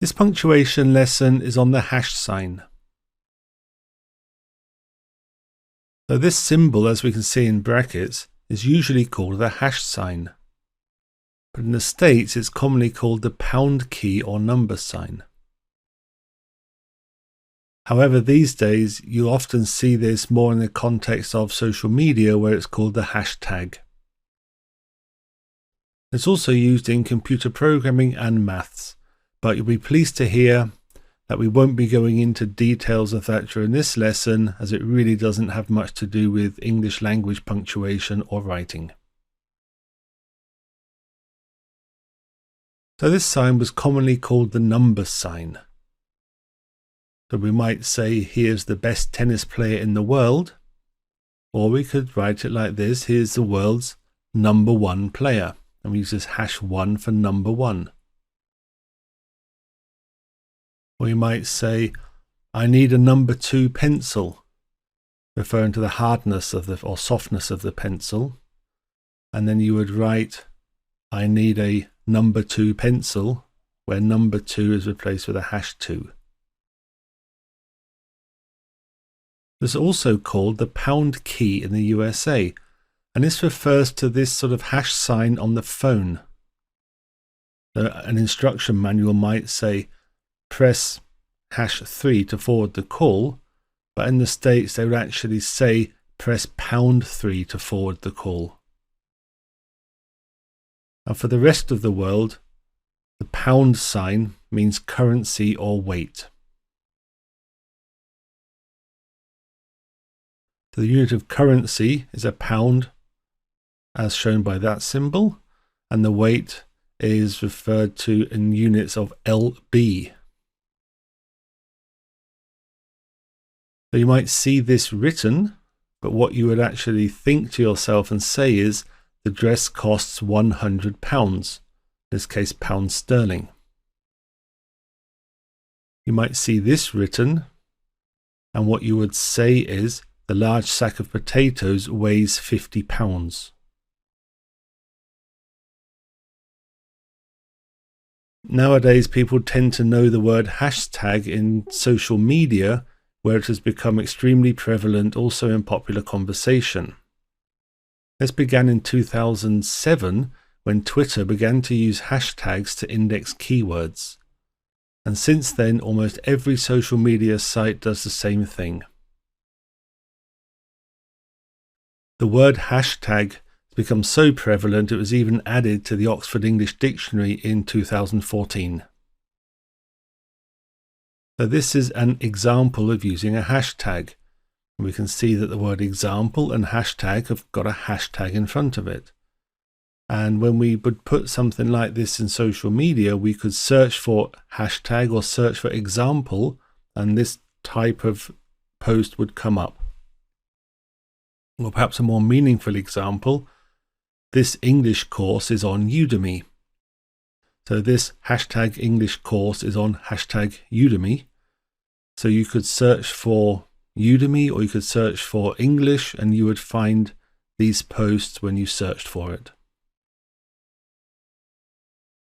This punctuation lesson is on the hash sign. So this symbol, as we can see in brackets, is usually called the hash sign. But in the States, it's commonly called the pound key or number sign. However, these days, you often see this more in the context of social media where it's called the hashtag. It's also used in computer programming and maths, but you'll be pleased to hear that we won't be going into details of that during this lesson, as it really doesn't have much to do with English language punctuation or writing. So this sign was commonly called the number sign. So we might say, here's the best tennis player in the world, or we could write it like this, here's the world's number one player, and we use this #1 for number one. Or you might say, I need a number 2 pencil, referring to the hardness of or softness of the pencil. And then you would write, I need a number 2 pencil, where number 2 is replaced with a #2. This is also called the pound key in the USA, and this refers to this sort of hash sign on the phone. So an instruction manual might say, press #3 to forward the call, but in the States they would actually say press #3 to forward the call. And for the rest of the world, the pound sign means currency or weight. So the unit of currency is a pound, as shown by that symbol, and the weight is referred to in units of lb. So you might see this written, but what you would actually think to yourself and say is, the dress costs £100, in this case pounds sterling. You might see this written, and what you would say is, the large sack of potatoes weighs 50 pounds. Nowadays, people tend to know the word hashtag in social media, where it has become extremely prevalent also in popular conversation. This began in 2007 when Twitter began to use hashtags to index keywords. And since then, almost every social media site does the same thing. The word hashtag has become so prevalent it was even added to the Oxford English Dictionary in 2014. So this is an example of using a hashtag. We can see that the word example and hashtag have got a hashtag in front of it. And when we would put something like this in social media, we could search for hashtag or search for example, and this type of post would come up. Or perhaps a more meaningful example, this English course is on Udemy. So this hashtag English course is on hashtag Udemy. So you could search for Udemy or you could search for English and you would find these posts when you searched for it.